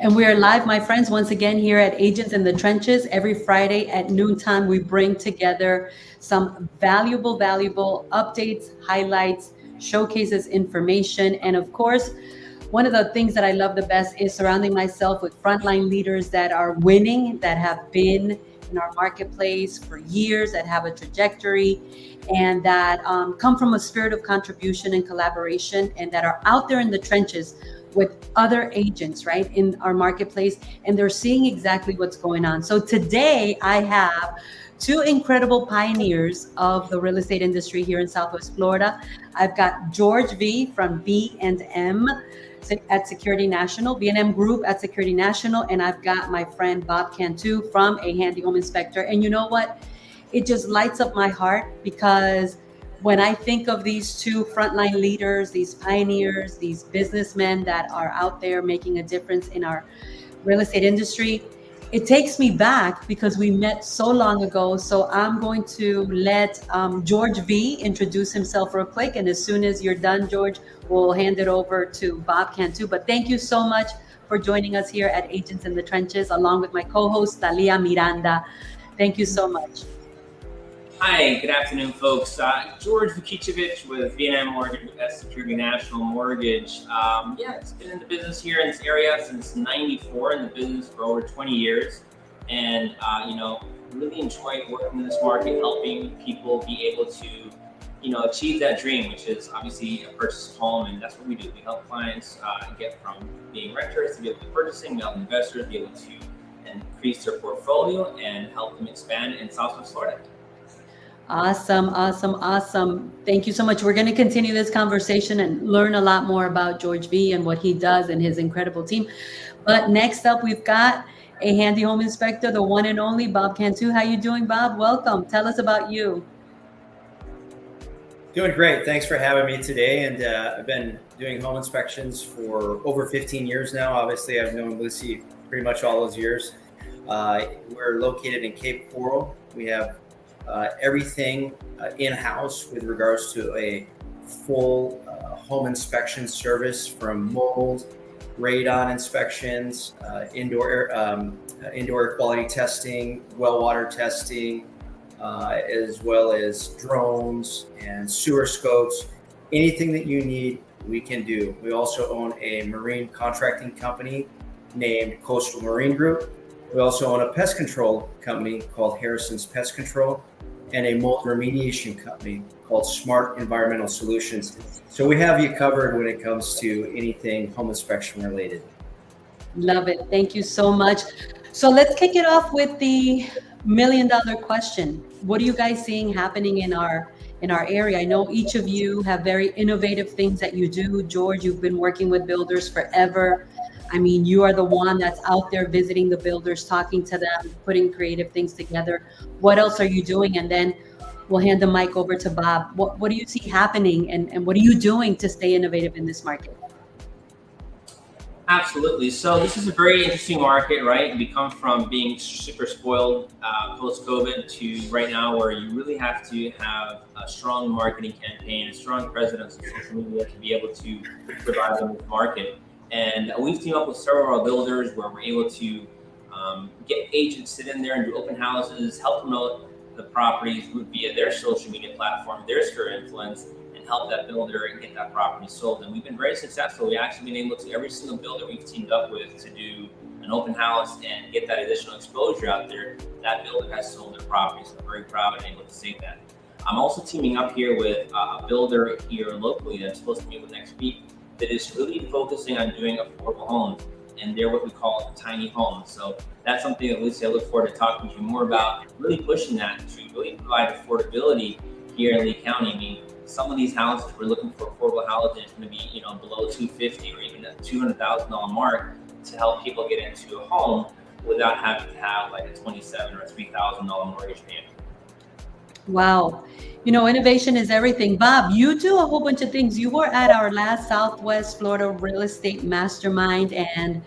And we are live, my friends, once again here at Agents in the Trenches. Every Friday at noontime, we bring together some valuable updates, highlights, showcases information. And of course, one of the things that I love the best is surrounding myself with frontline leaders that are winning, that have been in our marketplace for years, that have a trajectory, and that come from a spirit of contribution and collaboration, and that are out there in the trenches with other agents, right, in our marketplace, and they're seeing exactly what's going on. So today I have two incredible pioneers of the real estate industry here in Southwest Florida. I've got George V from B&M at Security National, B&M Group at Security National, and I've got my friend Bob Cantu from A Handy Home Inspector. And you know what? It just lights up my heart, because when I think of these two frontline leaders, these pioneers, these businessmen that are out there making a difference in our real estate industry, it takes me back because we met so long ago. So I'm going to let George V introduce himself real quick. And as soon as you're done, George, we'll hand it over to Bob Cantu. But thank you so much for joining us here at Agents in the Trenches, along with my co-host, Talia Miranda. Thank you so much. Hi, good afternoon, folks. George Vukicevic with V&M Mortgage at Security National Mortgage. It's been in the business here in this area since '94, in the business for over 20 years. And, really enjoy working in this market, helping people be able to, achieve that dream, which is obviously a purchase home. And that's what we do. We help clients get from being renters to be able to purchasing. We help investors be able to increase their portfolio and help them expand in Southwest Florida. Awesome. Thank you so much. We're going to continue this conversation and learn a lot more about George V and what he does and his incredible team. But next up, we've got A Handy Home Inspector, the one and only Bob Cantu. How you doing, Bob? Welcome. Tell us about you. Doing great. Thanks for having me today. And I've been doing home inspections for over 15 years now. Obviously, I've known Lucy pretty much all those years. We're located in Cape Coral. We have everything in-house with regards to a full home inspection service, from mold, radon inspections, indoor air quality testing, well water testing, as well as drones and sewer scopes. Anything that you need, we can do. We also own a marine contracting company named Coastal Marine Group. We also own a pest control company called Harrison's Pest Control, and a mold remediation company called Smart Environmental Solutions. So we have you covered when it comes to anything home inspection related. Love it. Thank you so much. So let's kick it off with the $1 million question. What are you guys seeing happening in our area? I know each of you have very innovative things that you do. George, you've been working with builders forever. I mean, you are the one that's out there visiting the builders, talking to them, putting creative things together. What else are you doing? And then we'll hand the mic over to Bob. What do you see happening, and what are you doing to stay innovative in this market? Absolutely. So this is a very interesting market, right? We come from being super spoiled post-COVID to right now, where you really have to have a strong marketing campaign, a strong presence on social media to be able to survive in this market. And we've teamed up with several of our builders where we're able to get agents sit in there and do open houses, help promote the properties via their social media platform, their sphere of influence, and help that builder get that property sold. And we've been very successful. We've actually been able to, every single builder we've teamed up with to do an open house and get that additional exposure out there, that builder has sold their property. So we're very proud and able to say that. I'm also teaming up here with a builder here locally that I'm supposed to meet with next week, that is really focusing on doing affordable homes, and they're what we call tiny homes. So that's something that Lucy, I look forward to talking to you more about, really pushing that to really provide affordability here in Lee County. I mean, some of these houses, we're looking for affordable housing, it's going to be, below $250,000 or even a $200,000 mark to help people get into a home without having to have like a $27,000 or a $3,000 mortgage payment. Wow. Innovation is everything. Bob, you do a whole bunch of things. You were at our last Southwest Florida Real Estate Mastermind, and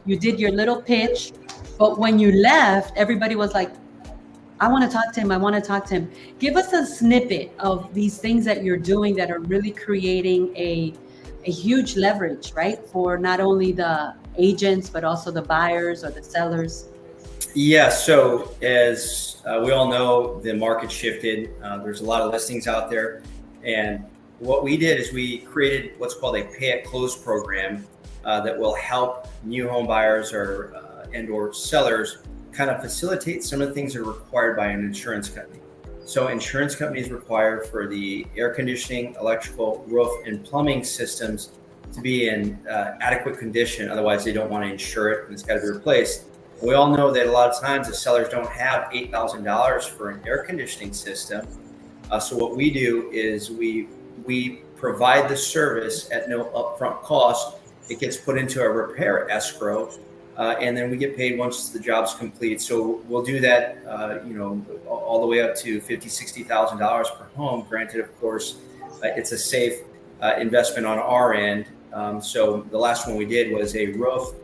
you did your little pitch. But when you left, everybody was like, I want to talk to him. Give us a snippet of these things that you're doing that are really creating a a huge leverage, right? For not only the agents, but also the buyers or the sellers. Yeah, so as we all know, the market shifted. There's a lot of listings out there. And what we did is we created what's called a pay at close program that will help new home buyers or sellers kind of facilitate some of the things that are required by an insurance company. So insurance companies require for the air conditioning, electrical, roof, and plumbing systems to be in adequate condition. Otherwise, they don't want to insure it and it's got to be replaced. We all know that a lot of times the sellers don't have $8,000 for an air conditioning system. So what we do is we provide the service at no upfront cost. It gets put into a repair escrow, and then we get paid once the job's complete. So we'll do that, all the way up to $50,000, $60,000 per home. Granted, of course, it's a safe investment on our end. So the last one we did was a roof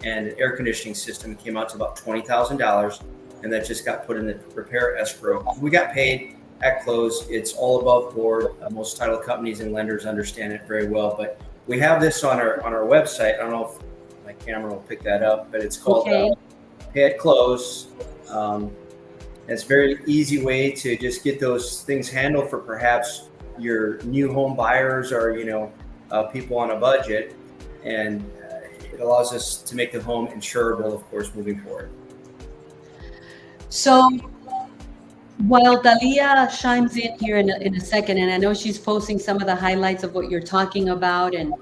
and an air conditioning system. Came out to about $20,000, and that just got put in the repair escrow. We got paid at close. It's all above board. Most title companies and lenders understand it very well. But we have this on our website. I don't know if my camera will pick that up, but it's called Pay at Close. It's a very easy way to just get those things handled for perhaps your new home buyers or people on a budget, and it allows us to make the home insurable, of course, moving forward. So while Dalia chimes in here in a second, and I know she's posting some of the highlights of what you're talking about, and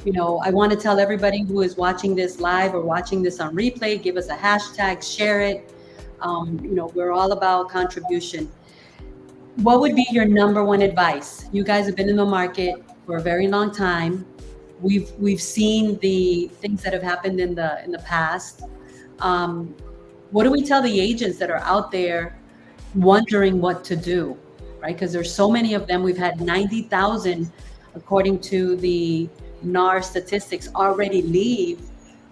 I want to tell everybody who is watching this live or watching this on replay, give us a hashtag, share it. We're all about contribution. What would be your number one advice? You guys have been in the market for a very long time. We've seen the things that have happened in the past. What do we tell the agents that are out there wondering what to do, right? Because there's so many of them. We've had 90,000, according to the NAR statistics, already leave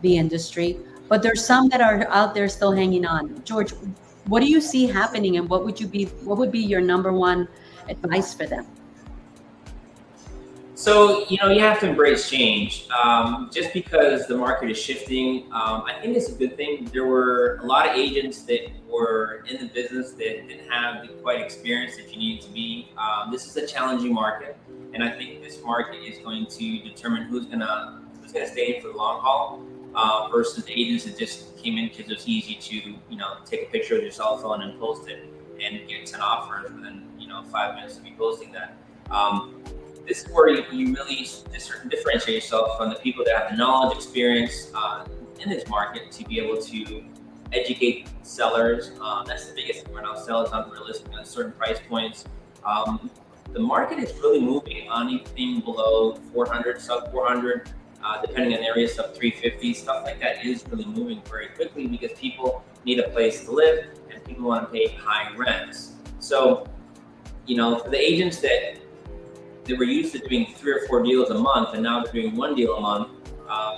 the industry, but there's some that are out there still hanging on. George, what do you see happening, and what would be your number one advice for them? So, you have to embrace change. Just because the market is shifting, I think it's a good thing. There were a lot of agents that were in the business that didn't have the quite experience that you need to be. This is a challenging market, and I think this market is going to determine who's gonna stay in for the long haul versus agents that just came in because it's easy to take a picture of your cell phone and post it and get 10 offers within 5 minutes of you posting that. This is where you really differentiate yourself from the people that have the knowledge, experience in this market to be able to educate sellers. That's the biggest thing right now. Sellers unrealistic at certain price points. The market is really moving on anything below 400, sub 400, depending on areas, sub 350, stuff like that is really moving very quickly because people need a place to live and people want to pay high rents. So, for the agents that were used to doing 3 or 4 deals a month, and now they're doing 1 deal a month.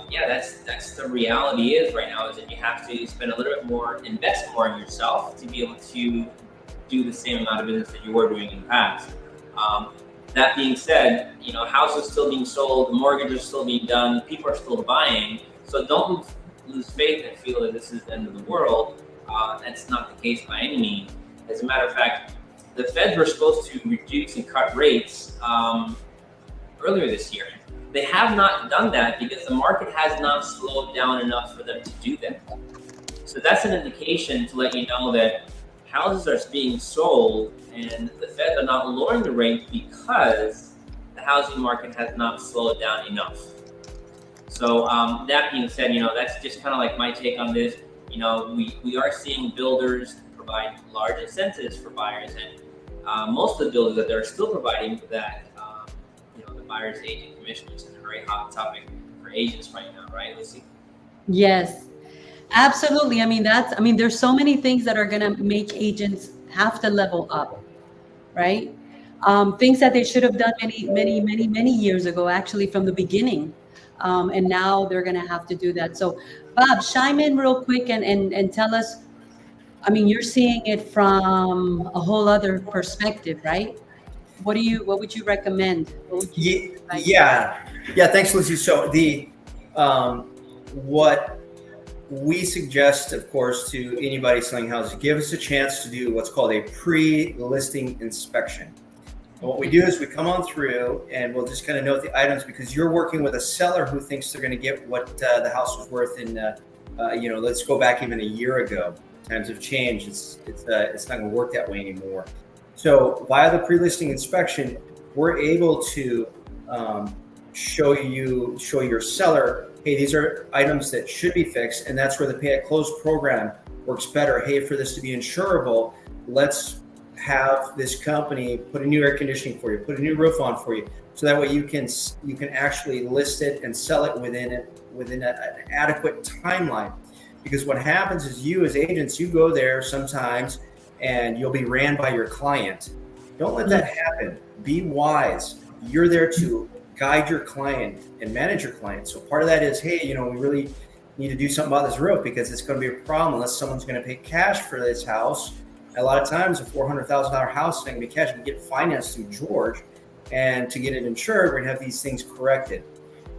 That's the reality is right now is that you have to spend a little bit more, invest more in yourself to be able to do the same amount of business that you were doing in the past. That being said, houses still being sold, mortgages still being done, people are still buying. So don't lose faith and feel that this is the end of the world. That's not the case by any means. As a matter of fact, the Feds were supposed to reduce and cut rates earlier this year. They have not done that because the market has not slowed down enough for them to do that. So that's an indication to let you know that houses are being sold and the Feds are not lowering the rate because the housing market has not slowed down enough. So that being said, that's just kind of like my take on this. We are seeing builders provide large incentives for buyers, and most of the builders that they're still providing that, the buyer's agent commission, which is a very hot topic for agents right now, right, Lucy? Yes, absolutely. There's so many things that are going to make agents have to level up, right? Things that they should have done many years ago, actually from the beginning. And now they're going to have to do that. So Bob, chime in real quick and tell us, you're seeing it from a whole other perspective, right? what would you recommend? What would you advise? Yeah. Thanks, Lizzie. So what we suggest, of course, to anybody selling houses, give us a chance to do what's called a pre-listing inspection. And what we do is we come on through and we'll just kind of note the items, because you're working with a seller who thinks they're going to get what the house was worth in, let's go back even a year ago. Times have changed. It's not going to work that way anymore. So via the pre-listing inspection, we're able to show your seller, hey, these are items that should be fixed, and that's where the pay at close program works better. Hey, for this to be insurable, let's have this company put a new air conditioning for you, put a new roof on for you, so that way you can actually list it and sell it within an adequate timeline. Because what happens is, you as agents, you go there sometimes and you'll be ran by your client. Don't let that happen. Be wise. You're there to guide your client and manage your client. So part of that is, hey, we really need to do something about this roof, because it's going to be a problem unless someone's going to pay cash for this house. A lot of times a $400,000 house is going to be cash. We get financed through George, and to get it insured, we're going to have these things corrected.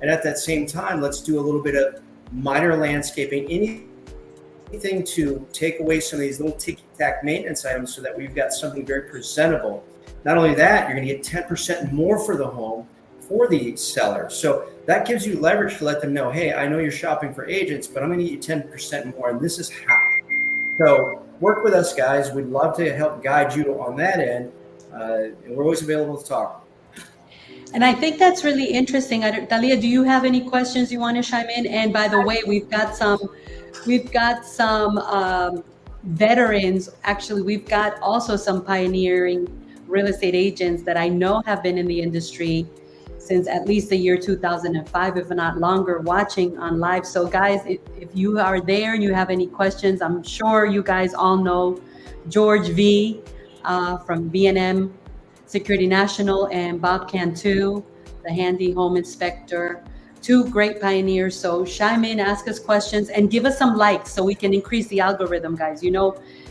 And at that same time, let's do a little bit of minor landscaping, anything to take away some of these little ticky-tack maintenance items, so that we've got something very presentable. Not only that, you're going to get 10% more for the home for the seller. So that gives you leverage to let them know, hey, I know you're shopping for agents, but I'm going to get you 10% more, and this is how. So work with us, guys. We'd love to help guide you on that end, and we're always available to talk. And I think that's really interesting. Dalia, do you have any questions you want to chime in? And by the way, we've got some veterans. Actually, we've got also some pioneering real estate agents that I know have been in the industry since at least the year 2005, if not longer, watching on live. So guys, if you are there and you have any questions, I'm sure you guys all know George V from B&M Security National, and Bob Cantu, the handy home inspector, two great pioneers. So chime in, ask us questions, and give us some likes so we can increase the algorithm, guys.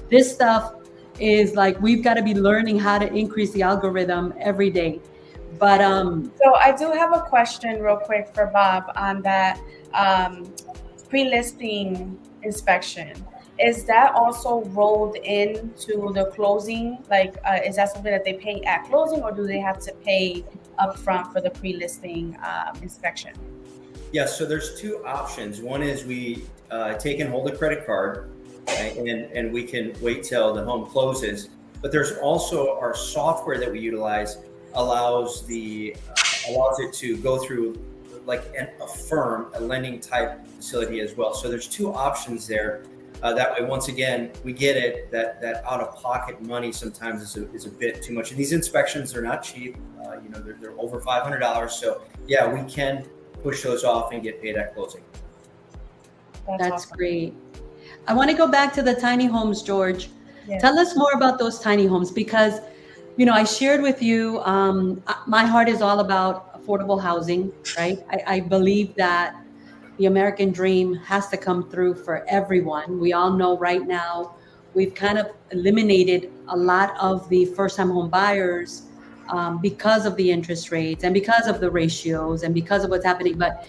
This stuff is like, we've got to be learning how to increase the algorithm every day. But so I do have a question real quick for Bob on that pre-listing inspection. Is that also rolled into the closing? Like, is that something that they pay at closing, or do they have to pay upfront for the pre-listing inspection? Yeah, so there's two options. One is we take and hold a credit card, right, and we can wait till the home closes. But there's also our software that we utilize allows it to go through like a firm, a lending type facility as well. So there's two options there. That way, once again, we get it that out-of-pocket money sometimes is a bit too much. And these inspections are not cheap. They're over $500. So yeah, we can push those off and get paid at closing. That's awesome. great. I want to go back to the tiny homes, George. Yeah. Tell us more about those tiny homes, because I shared with you, my heart is all about affordable housing, right? I believe that the American dream has to come through for everyone. We all know right now we've kind of eliminated a lot of the first-time home buyers because of the interest rates and because of the ratios and because of what's happening. But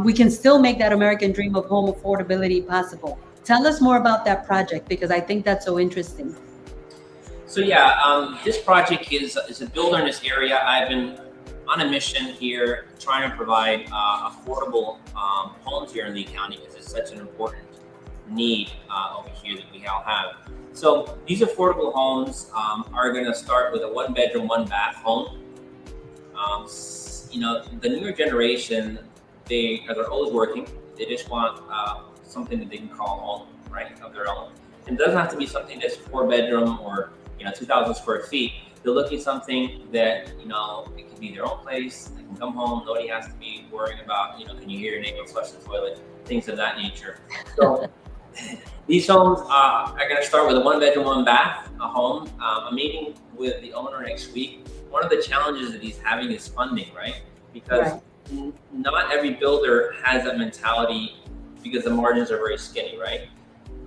we can still make that American dream of home affordability possible. Tell us more about that project, because I think that's so interesting. So yeah, this project is a builder in this area. I've been on a mission here trying to provide affordable homes here in Lee County, because it's such an important need over here that we all have. So these affordable homes are going to start with a 1-bedroom, 1-bath home. The newer generation, they're always working. They just want something that they can call home, right, of their own. And it doesn't have to be something that's 4-bedroom or 2,000 square feet. They're looking at something that it can be their own place. They can come home. Nobody has to be worrying about can you hear your neighbor flush the toilet, things of that nature. So these homes are going to start with a 1-bedroom, 1-bath home. I'm meeting with the owner next week. One of the challenges that he's having is funding, right? Because not every builder has that mentality, because the margins are very skinny, right?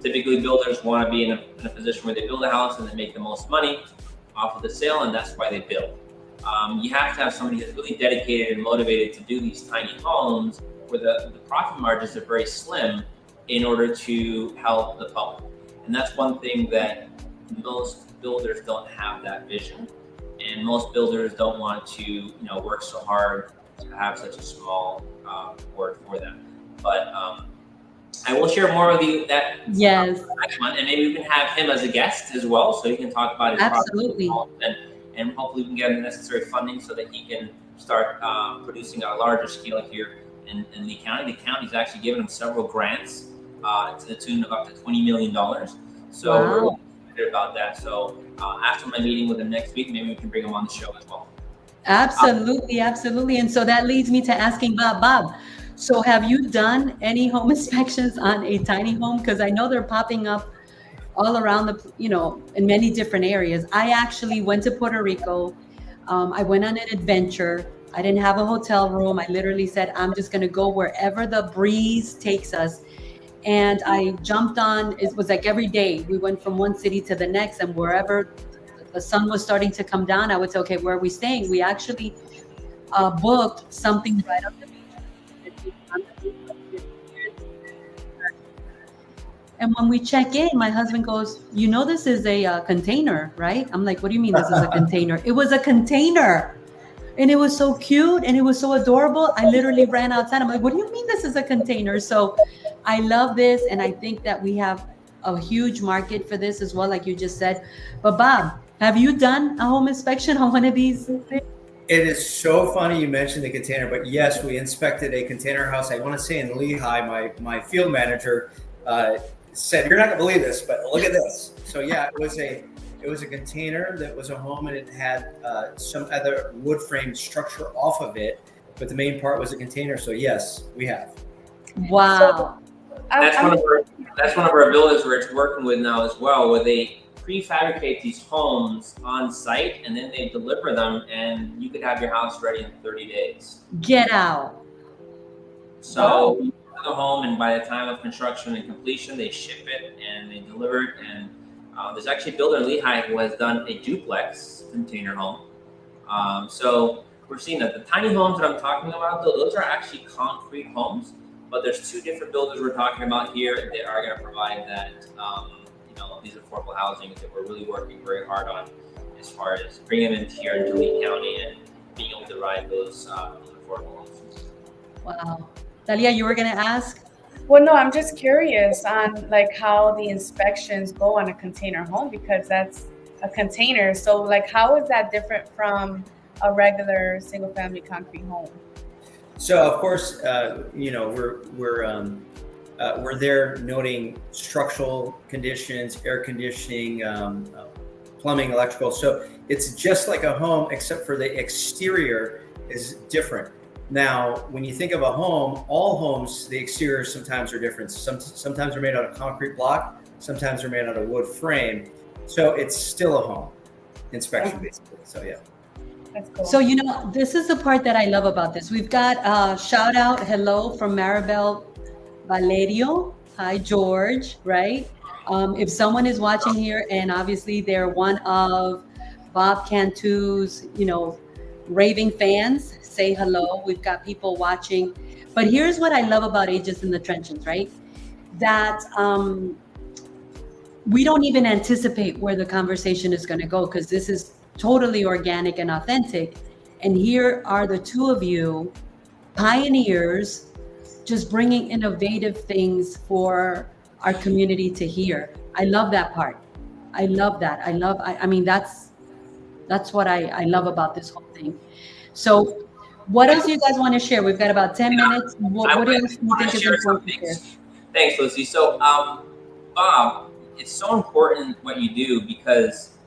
Typically, builders want to be in a position where they build a house and they make the most money off of the sale, and that's why they build. You have to have somebody who's really dedicated and motivated to do these tiny homes where the profit margins are very slim in order to help the public. And that's one thing that most builders don't have that vision. And most builders don't want to, work so hard to have such a small work for them. But I will share more with you that Yes, next one, and maybe we can have him as a guest as well, so he can talk about his absolutely. project and hopefully we can get the necessary funding so that he can start producing on a larger scale here in Lee County. The county's actually given him several grants to the tune of up to $20 million. So we're really excited about that. So after my meeting with him next week, maybe we can bring him on the show as well. Absolutely, absolutely. And so that leads me to asking Bob, so have you done any home inspections on a tiny home? Because I know they're popping up all around in many different areas. I actually went to Puerto Rico. I went on an adventure. I didn't have a hotel room. I literally said, I'm just going to go wherever the breeze takes us. And I jumped on, it was like every day we went from one city to the next, and wherever the sun was starting to come down, I would say, okay, where are we staying? We actually booked something right on the beach. And when we check in, my husband goes, this is a container, right? I'm like, what do you mean this is a container? It was a container. And it was so cute and it was so adorable. I literally ran outside. I'm like, what do you mean this is a container? So I love this. And I think that we have a huge market for this as well, like you just said. But Bob, have you done a home inspection on one of these things? It is so funny you mentioned the container, but yes, we inspected a container house. I want to say in Lehigh, my field manager said, "You're not gonna believe this, but look at this." So yeah, it was a container that was a home, and it had some other wood frame structure off of it, but the main part was a container. So yes, we have. Wow. So, That's one of our builders we're working with now as well, where they prefabricate these homes on site and then they deliver them, and you could have your house ready in 30 days. Get out. So you buy the home, and by the time of construction and completion, they ship it and they deliver it. And there's actually a builder in Lehigh who has done a duplex container home. So we're seeing that the tiny homes that I'm talking about, those are actually concrete homes. But there's two different builders we're talking about here that are going to provide that, these affordable housing that we're really working very hard on as far as bringing them into here into Lee County and being able to ride those affordable homes. Wow. Talia, you were going to ask? Well, no, I'm just curious on like how the inspections go on a container home, because that's a container. So like, how is that different from a regular single family concrete home? So of course, we're there noting structural conditions, air conditioning, plumbing, electrical. So it's just like a home, except for the exterior is different. Now, when you think of a home, all homes, the exteriors sometimes are different. Sometimes they're made out of concrete block, sometimes they're made out of wood frame. So it's still a home inspection, basically. So yeah. That's cool. So, this is the part that I love about this. We've got a shout out, hello from Maribel Valerio. Hi, George, right? If someone is watching here and obviously they're one of Bob Cantu's, raving fans, say hello. We've got people watching. But here's what I love about Agents in the Trenches, right? That we don't even anticipate where the conversation is going to go, because this is totally organic and authentic. And here are the two of you, pioneers, just bringing innovative things for our community to hear. I love that part. I love that. That's what I love about this whole thing. So what else do you guys want to share? We've got about 10 minutes. What else do you think is important to share? Thanks, Lucy. So, Bob, it's so important what you do, because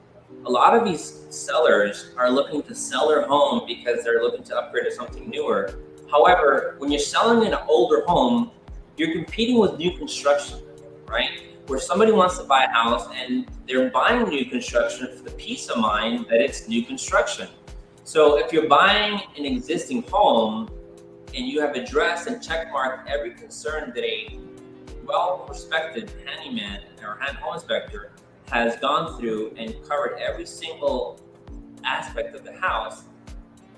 a lot of these sellers are looking to sell their home because they're looking to upgrade to something newer. However, when you're selling an older home, you're competing with new construction, right? Where somebody wants to buy a house and they're buying new construction for the peace of mind that it's new construction. So if you're buying an existing home and you have addressed and checkmarked every concern that a well-respected handyman or home inspector has gone through and covered every single aspect of the house,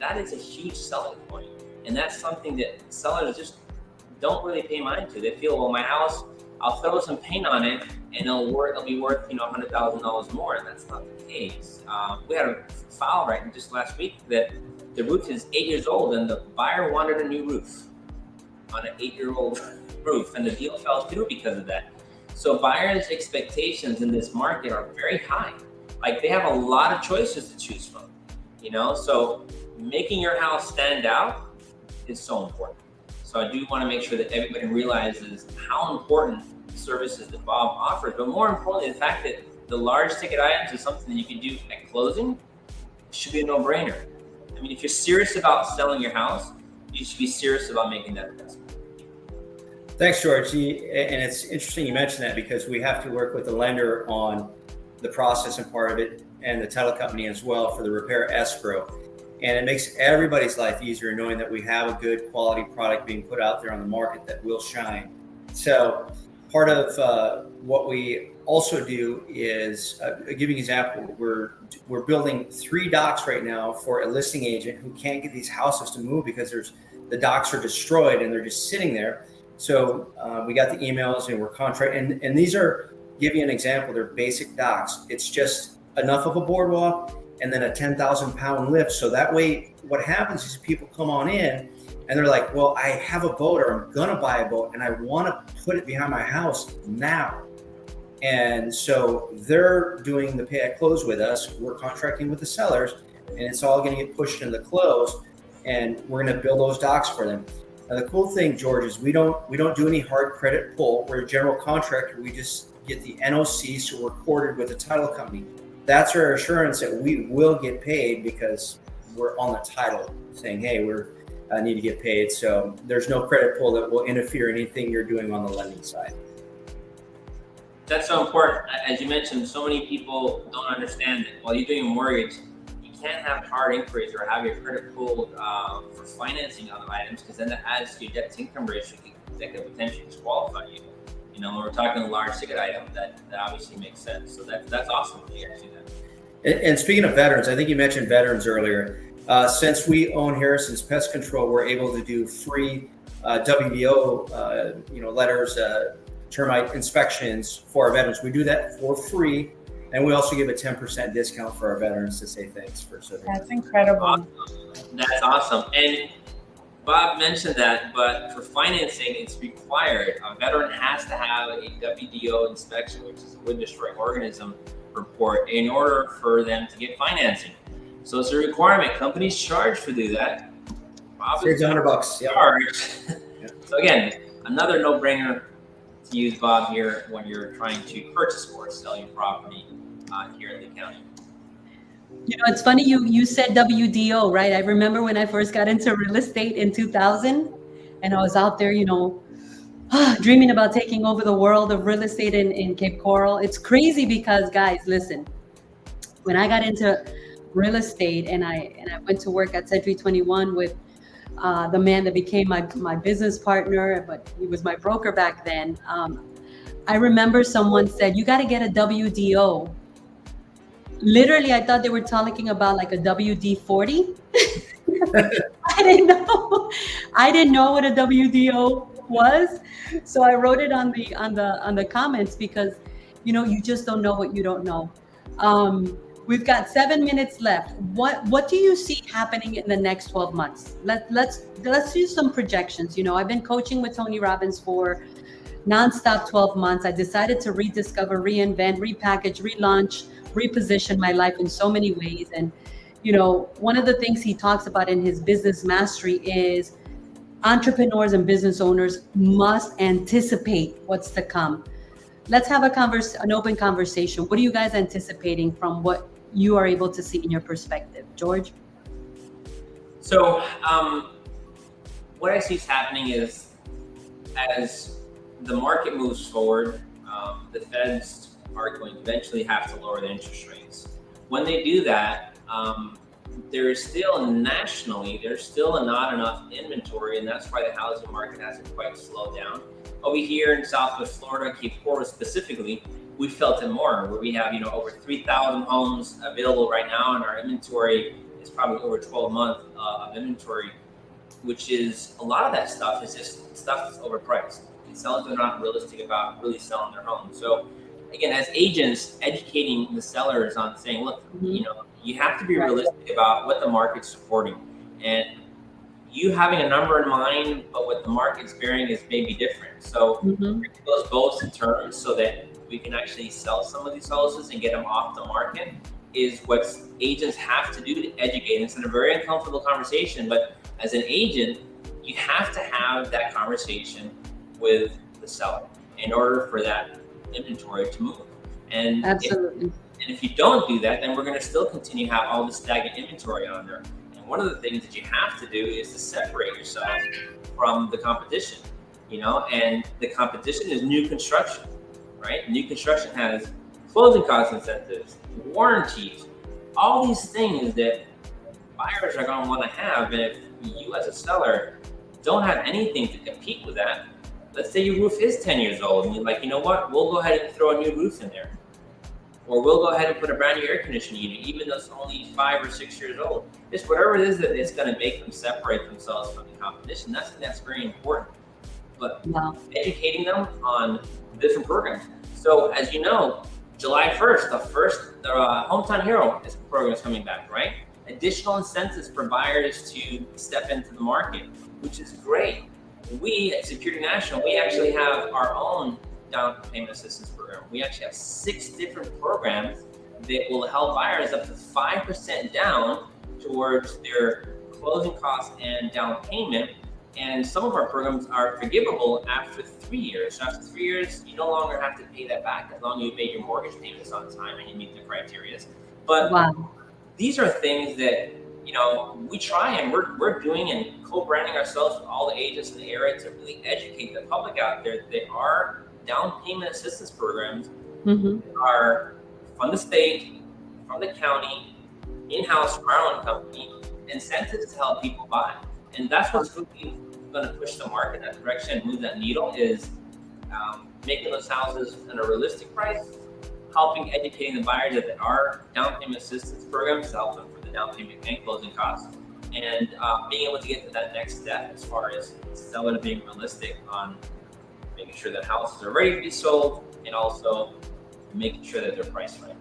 that is a huge selling point. And that's something that sellers just don't really pay mind to. They feel, well, my house, I'll throw some paint on it and it'll be worth, $100,000 more. And that's not the case. We had a file right just last week that the roof is 8 years old and the buyer wanted a new roof on an 8-year-old roof, and the deal fell through because of that. So buyers' expectations in this market are very high. Like, they have a lot of choices to choose from, so making your house stand out is so important. So I do want to make sure that everybody realizes how important services that Bob offers, but more importantly, the fact that the large ticket items is something that you can do at closing should be a no-brainer. I mean, if you're serious about selling your house, you should be serious about making that investment. Thanks, George. And it's interesting you mentioned that, because we have to work with the lender on the processing part of it and the title company as well for the repair escrow. And it makes everybody's life easier knowing that we have a good quality product being put out there on the market that will shine. So part of what we also do is, I'll give you an example. We're building 3 docks right now for a listing agent who can't get these houses to move because the docks are destroyed and they're just sitting there. So we got the emails and we're contracting, and these are, give you an example, they're basic docks. It's just enough of a boardwalk and then a 10,000 pound lift. So that way, what happens is people come on in and they're like, well, I have a boat, or I'm gonna buy a boat and I wanna put it behind my house now. And so they're doing the pay at close with us. We're contracting with the sellers, and it's all gonna get pushed into the close, and we're gonna build those docks for them. Now, the cool thing, George, is we don't do any hard credit pull. We're a general contractor. We just get the NOC, so we're recorded with the title company. That's our assurance that we will get paid, because we're on the title saying, hey, I need to get paid. So there's no credit pull that will interfere in anything you're doing on the lending side. That's so important. As you mentioned, so many people don't understand that while you're doing a mortgage, you can't have hard inquiries or have your credit pulled for financing other items, because then that adds to your debt to income ratio that could potentially disqualify you. When we're talking a large ticket item, that obviously makes sense. So that's awesome that you guys do that. And speaking of veterans, I think you mentioned veterans earlier. Since we own Harrison's Pest Control, we're able to do free WDO, letters, termite inspections for our veterans. We do that for free, and we also give a 10% discount for our veterans to say thanks for serving. That's incredible. Awesome. That's awesome. And Bob mentioned that, but for financing, it's required. A veteran has to have a WDO inspection, which is a wood destroying organism report, in order for them to get financing. So it's a requirement. Companies charge to do that. Saves $100. Yeah. So again, another no-brainer to use Bob here when you're trying to purchase or sell your property here in the county. It's funny you said WDO, right? I remember when I first got into real estate in 2000, and I was out there, dreaming about taking over the world of real estate in Cape Coral. It's crazy because, guys, listen, when I got into real estate and I went to work at Century 21 with the man that became my business partner, but he was my broker back then. I remember someone said, you got to get a WDO. Literally, I thought they were talking about like a WD-40. I didn't know what a WDO was. So I wrote it on the comments, because you just don't know what you don't know. We've got 7 minutes left. What do you see happening in the next 12 months? Let's do some projections. I've been coaching with Tony Robbins for nonstop 12 months. I decided to rediscover, reinvent, repackage, relaunch, reposition my life in so many ways. And, one of the things he talks about in his business mastery is entrepreneurs and business owners must anticipate what's to come. Let's have an open conversation. What are you guys anticipating from what you are able to see in your perspective? George? So what I see is happening is, as the market moves forward, the Feds are going to eventually have to lower the interest rates. When they do that, there's still not enough inventory, and that's why the housing market hasn't quite slowed down. Over here in Southwest Florida, Cape Coral specifically, we felt it more, where we have over 3,000 homes available right now, and our inventory is probably over 12 months of inventory, which is a lot of that stuff is just stuff that's overpriced. And sellers are not realistic about really selling their home. So again, as agents, educating the sellers on saying, look, you have to be realistic about what the market's supporting. And you having a number in mind, but what the market's bearing is maybe different. So those both in terms so that we can actually sell some of these houses and get them off the market is what agents have to do to educate. And it's a very uncomfortable conversation, but as an agent, you have to have that conversation with the seller in order for that inventory to move. And absolutely. If you don't do that, then we're going to still continue to have all this stagnant inventory on there. And one of the things that you have to do is to separate yourself from the competition, and the competition is new construction, right? New construction has closing cost incentives, warranties, all these things that buyers are going to want to have. And if you as a seller don't have anything to compete with that, let's say your roof is 10 years old and you're like, you know what, we'll go ahead and throw a new roof in there. Or we'll go ahead and put a brand new air conditioning unit, even though it's only 5 or 6 years old. Just whatever it is that it's going to make them separate themselves from the competition. That's very important. But educating them on different programs. So as you know, July 1st, the Hometown Hero program is coming back, right? Additional incentives for buyers to step into the market, which is great. We at Security National, we actually have our own down payment assistance program. We actually have 6 different programs that will help buyers up to 5% down towards their closing costs and down payment. And some of our programs are forgivable after 3 years. So after 3 years, you no longer have to pay that back as long as you made your mortgage payments on time and you meet the criteria. But these are things that we try and we're doing and co-branding ourselves with all the agents in the area to really educate the public out there. There are down payment assistance programs that are from the state, from the county, in-house from our own company, incentives to help people buy. And that's what's really going to push the market in that direction and move that needle is making those houses at a realistic price, helping educating the buyers that there are down payment assistance programs to help them for the down payment and closing costs, and being able to get to that next step as far as selling and being realistic on making sure that houses are ready to be sold and also making sure that they're priced right.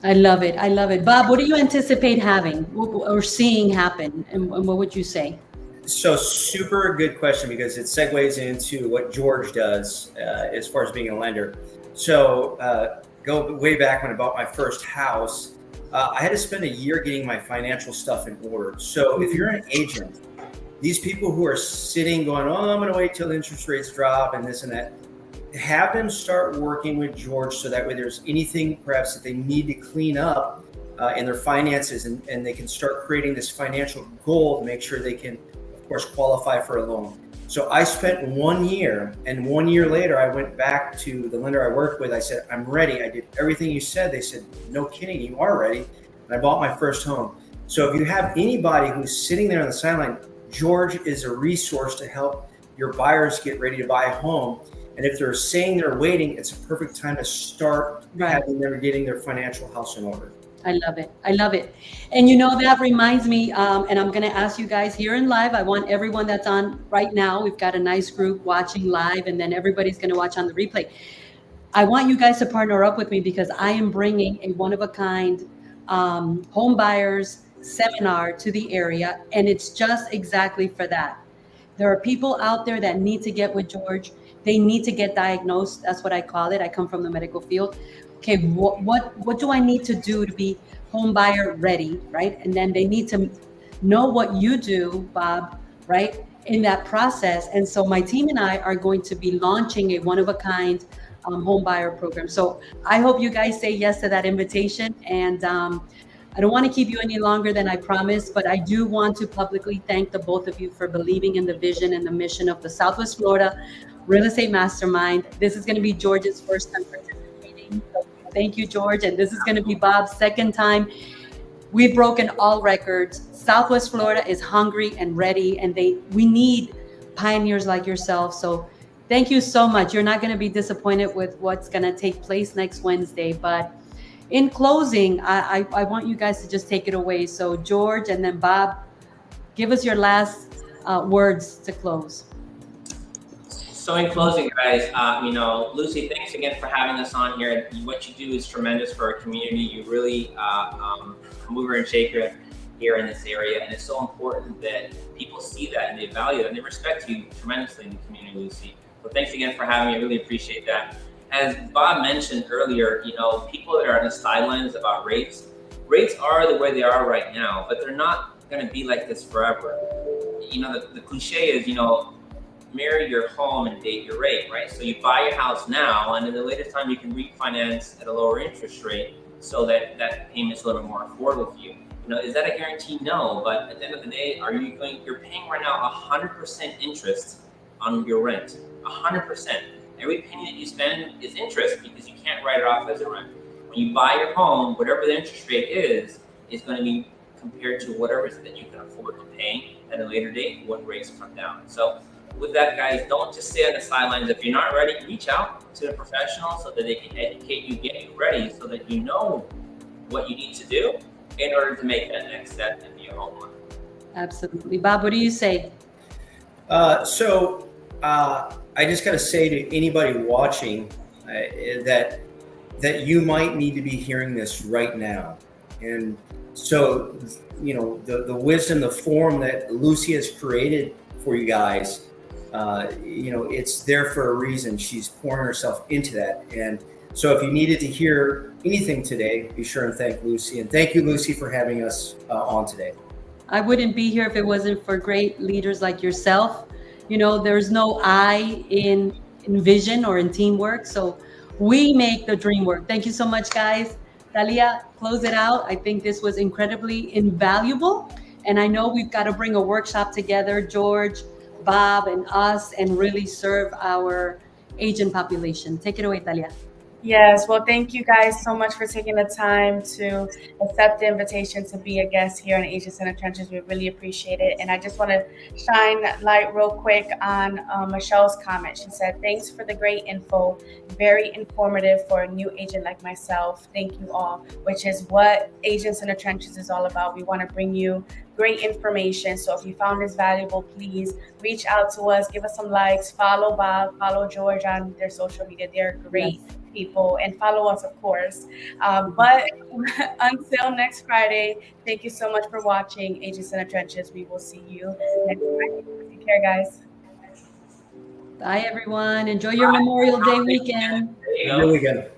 I love it. I love it. Bob, what do you anticipate having or seeing happen? And what would you say? So super good question because it segues into what George does as far as being a lender. So go way back when I bought my first house, I had to spend a year getting my financial stuff in order. So if you're an agent, these people who are sitting going, oh, I'm going to wait till interest rates drop and this and that, have them start working with George so that way there's anything perhaps that they need to clean up in their finances and they can start creating this financial goal to make sure they can, of course, qualify for a loan. So I spent 1 year, and 1 year later, I went back to the lender I worked with. I said, I'm ready. I did everything you said. They said, no kidding, you are ready. And I bought my first home. So if you have anybody who's sitting there on the sideline, George is a resource to help your buyers get ready to buy a home. And if they're saying they're waiting, it's a perfect time to start having them getting their financial house in order. I love it. I love it. And that reminds me, and I'm going to ask you guys here in live. I want everyone that's on right now. We've got a nice group watching live, and then everybody's going to watch on the replay. I want you guys to partner up with me because I am bringing a one-of-a-kind home buyers seminar to the area, and it's just exactly for that. There are people out there that need to get with George. They need to get diagnosed. That's what I call it. I come from the medical field. Okay, what do I need to do to be home buyer ready, right? And then they need to know what you do, Bob, right, in that process. And so my team and I are going to be launching a one-of-a-kind home buyer program. So I hope you guys say yes to that invitation. And I don't want to keep you any longer than I promised, but I do want to publicly thank the both of you for believing in the vision and the mission of the Southwest Florida Real Estate Mastermind. This is going to be George's first time participating. So thank you, George. And this is going to be Bob's second time. We've broken all records. Southwest Florida is hungry and ready, and we need pioneers like yourself. So thank you so much. You're not going to be disappointed with what's going to take place next Wednesday, but in closing, I want you guys to just take it away. So George and then Bob, give us your last words to close. So in closing, guys, Lucy, thanks again for having us on here. What you do is tremendous for our community. You really mover and shaker here in this area, and it's so important that people see that and they value it and they respect you tremendously in the community, Lucy. So thanks again for having me. I really appreciate that. As Bob mentioned earlier, people that are on the sidelines about rates are the way they are right now, but they're not going to be like this forever. The cliche is, marry your home and date your rate, right? So you buy your house now, and in the later time you can refinance at a lower interest rate so that that payment's a little bit more affordable for you. Is that a guarantee? No, but at the end of the day, you're paying right now 100% interest on your rent, 100%. Every penny that you spend is interest because you can't write it off as a rent. When you buy your home, whatever the interest rate is going to be compared to whatever it is that you can afford to pay at a later date when rates come down. So with that, guys, don't just stay on the sidelines. If you're not ready, reach out to a professional so that they can educate you, get you ready so that you know what you need to do in order to make that next step and be a homeowner. Absolutely. Bob, what do you say? I just got to say to anybody watching that you might need to be hearing this right now. And so, the wisdom, the form that Lucy has created for you guys, it's there for a reason. She's pouring herself into that. And so if you needed to hear anything today, be sure and thank Lucy. And thank you, Lucy, for having us on today. I wouldn't be here if it wasn't for great leaders like yourself. There's no I in vision or in teamwork. So we make the dream work. Thank you so much, guys. Talia, close it out. I think this was incredibly invaluable. And I know we've got to bring a workshop together, George, Bob, and us, and really serve our agent population. Take it away, Talia. Yes, well, thank you guys so much for taking the time to accept the invitation to be a guest here on Agents in the Trenches. We really appreciate it. And I just want to shine light real quick on Michelle's comment. She said, thanks for the great info. Very informative for a new agent like myself. Thank you all, which is what Agents in the Trenches is all about. We want to bring you great information. So if you found this valuable, please reach out to us, give us some likes, follow Bob, follow George on their social media. They're great. Yes. People, and follow us, of course. But until next Friday, thank you so much for watching Agents in the Trenches. We will see you next Friday. Take care, guys. Bye, everyone. Enjoy your Memorial Day weekend. There you go.